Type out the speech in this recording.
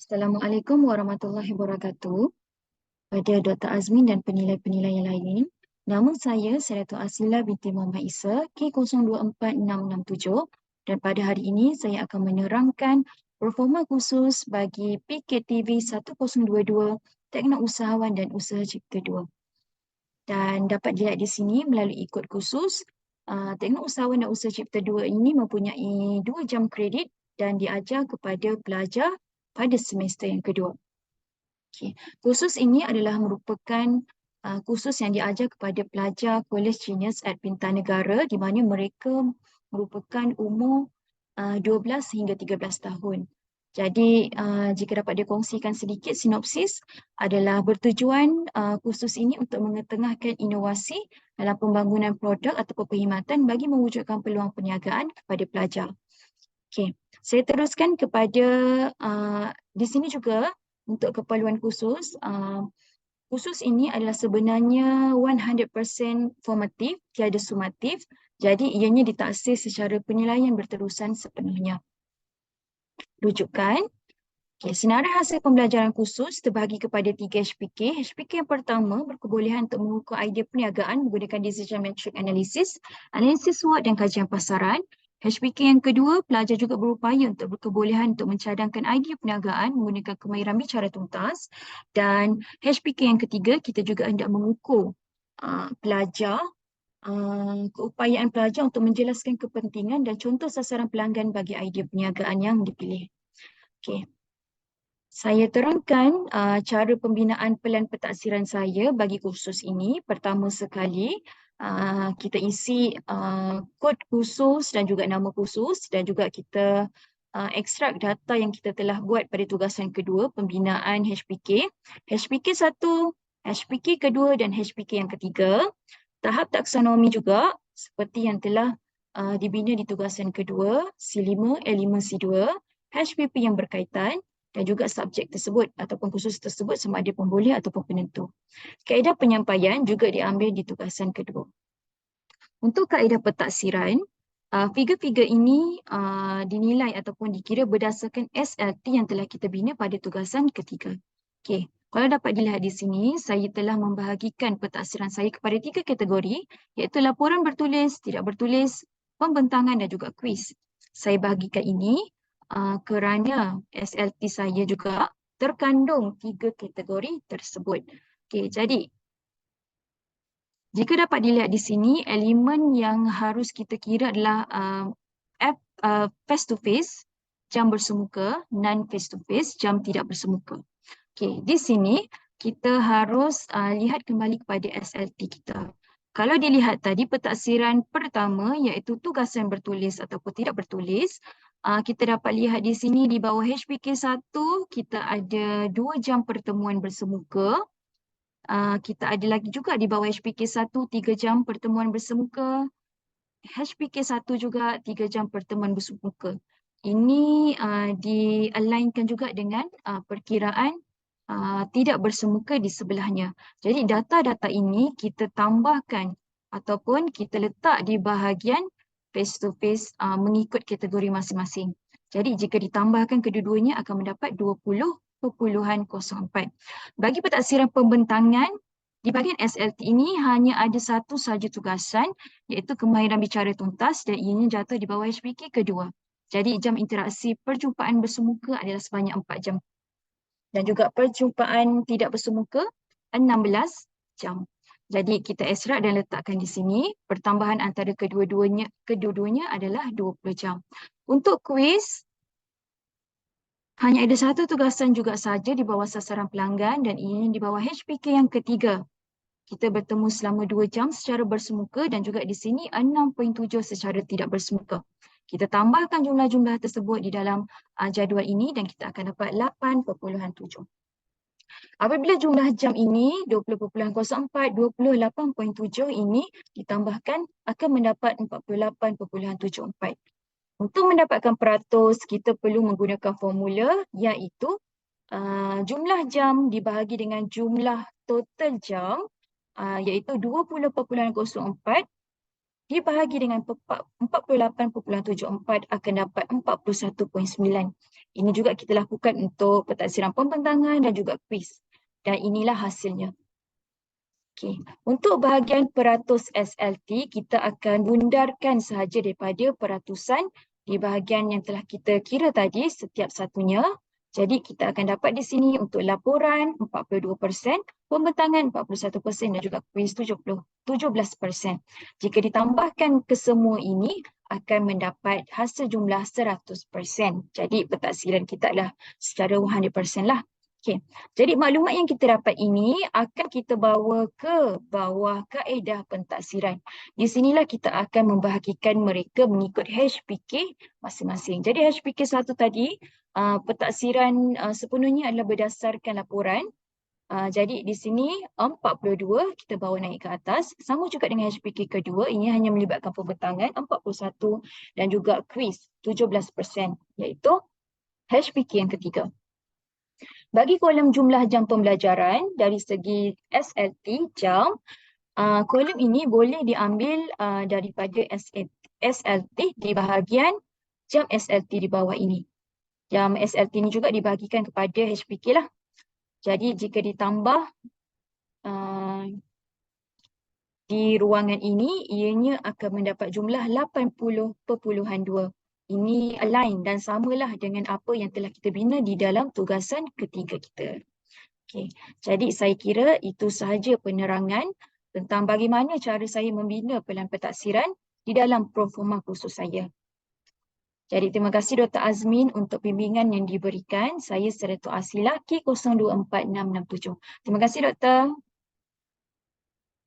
Assalamualaikum warahmatullahi wabarakatuh. Pada Dr. Azmin dan penilai-penilai yang lain, nama saya Seratul Asila binti Muhammad Isa, K024667, dan pada hari ini saya akan menerangkan performa khusus bagi PKTV 1022 Teknik Usahawan dan Usaha Cipta 2. Dan dapat dilihat di sini melalui kod khusus, Teknik Usahawan dan Usaha Cipta 2 ini mempunyai 2 jam kredit dan diajar kepada pelajar pada semester yang kedua. Okay. Kursus ini adalah merupakan kursus yang diajar kepada pelajar Kolej Genius at Bintang Negara di mana mereka merupakan umur 12 hingga 13 tahun. Jadi jika dapat dikongsikan sedikit sinopsis adalah bertujuan kursus ini untuk mengetengahkan inovasi dalam pembangunan produk atau perkhidmatan bagi mewujudkan peluang perniagaan kepada pelajar. Okey, saya teruskan kepada di sini juga untuk keperluan khusus. Khusus ini adalah sebenarnya 100% formatif, tiada sumatif. Jadi ianya ditaksir secara penilaian berterusan sepenuhnya. Rujukan. Okay, senarai hasil pembelajaran khusus terbahagi kepada 3 HPK. HPK yang pertama berkebolehan untuk mengukur idea perniagaan menggunakan decision matrix analysis, analisis SWOT dan kajian pasaran. HPK yang kedua, pelajar juga berupaya untuk berkebolehan untuk mencadangkan idea perniagaan menggunakan kemahiran bicara tuntas. Dan HPK yang ketiga, kita juga hendak mengukur keupayaan pelajar untuk menjelaskan kepentingan dan contoh sasaran pelanggan bagi idea perniagaan yang dipilih. Okay. Saya terangkan cara pembinaan pelan pentaksiran saya bagi kursus ini. Pertama sekali, kita isi kod khusus dan juga nama khusus dan juga kita ekstrak data yang kita telah buat pada tugasan kedua, pembinaan HPK. HPK 1, HPK kedua dan HPK yang ketiga. Tahap taksonomi juga seperti yang telah dibina di tugasan kedua, C5, L5, C2, HPP yang berkaitan, dan juga subjek tersebut ataupun khusus tersebut sama ada pemboleh ataupun penentu. Kaedah penyampaian juga diambil di tugasan kedua. Untuk kaedah pentaksiran, figure-figure ini dinilai ataupun dikira berdasarkan SLT yang telah kita bina pada tugasan ketiga. Okey, kalau dapat dilihat di sini, saya telah membahagikan pentaksiran saya kepada 3 kategori, iaitu laporan bertulis, tidak bertulis, pembentangan dan juga kuis. Saya bahagikan ini kerana SLT saya juga terkandung 3 kategori tersebut. Okey, jadi jika dapat dilihat di sini, elemen yang harus kita kira adalah face to face, jam bersemuka, non face to face, jam tidak bersemuka. Okey, di sini kita harus lihat kembali kepada SLT kita. Kalau dilihat tadi pentaksiran pertama iaitu tugasan bertulis ataupun tidak bertulis, kita dapat lihat di sini di bawah HPK 1 kita ada 2 jam pertemuan bersemuka. Kita ada lagi juga di bawah HPK 1 3 jam pertemuan bersemuka. HPK 1 juga 3 jam pertemuan bersemuka. Ini di-alignkan juga dengan perkiraan tidak bersemuka di sebelahnya. Jadi data-data ini kita tambahkan ataupun kita letak di bahagian face to face mengikut kategori masing-masing. Jadi jika ditambahkan kedua-duanya akan mendapat 20.04. Bagi pentaksiran pembentangan, di bahagian SLT ini hanya ada satu sahaja tugasan iaitu kemahiran bicara tuntas dan ianya jatuh di bawah HPK kedua. Jadi jam interaksi perjumpaan bersemuka adalah sebanyak 4 jam. Dan juga perjumpaan tidak bersemuka 16 jam. Jadi kita ekstrak dan letakkan di sini. Pertambahan antara kedua-duanya adalah 20 jam. Untuk kuis, hanya ada satu tugasan juga saja di bawah sasaran pelanggan dan ini di bawah HPK yang ketiga. Kita bertemu selama 2 jam secara bersemuka dan juga di sini 6.7 secara tidak bersemuka. Kita tambahkan jumlah-jumlah tersebut di dalam jadual ini dan kita akan dapat 8.7. Apabila jumlah jam ini 20.04, 28.7 ini ditambahkan akan mendapat 48.74. Untuk mendapatkan peratus, kita perlu menggunakan formula iaitu jumlah jam dibahagi dengan jumlah total jam iaitu 20.04 dibahagi dengan 48.74 akan dapat 41.9. Ini juga kita lakukan untuk pentaksiran pembentangan dan juga kuis. Dan inilah hasilnya. Okay. Untuk bahagian peratus SLT, kita akan bundarkan sahaja daripada peratusan di bahagian yang telah kita kira tadi setiap satunya. Jadi kita akan dapat di sini untuk laporan 42%, pembentangan 41% dan juga kuis 17%. Jika ditambahkan kesemua ini akan mendapat hasil jumlah 100%. Jadi pentaksiran kita adalah secara 100% lah. Okay. Jadi maklumat yang kita dapat ini akan kita bawa ke bawah kaedah pentaksiran. Di sinilah kita akan membahagikan mereka mengikut HPK masing-masing. Jadi HPK 1 tadi, pentaksiran sepenuhnya adalah berdasarkan laporan. Jadi di sini 42 kita bawa naik ke atas. Sama juga dengan HPK kedua, ini hanya melibatkan pembentangan 41 dan juga kuis 17%, iaitu HPK yang ketiga. Bagi kolom jumlah jam pembelajaran dari segi SLT jam, kolom ini boleh diambil daripada SLT di bahagian jam SLT di bawah ini. Jam SLT ini juga dibahagikan kepada HPK lah. Jadi jika ditambah di ruangan ini, ianya akan mendapat jumlah 80.2. Ini align dan samalah dengan apa yang telah kita bina di dalam tugasan ketiga kita. Okay. Jadi saya kira itu sahaja penerangan tentang bagaimana cara saya membina pelan pentaksiran di dalam proforma khusus saya. Jadi terima kasih Dr. Azmin untuk bimbingan yang diberikan. Saya Seratus Asila K024667. Terima kasih Doktor.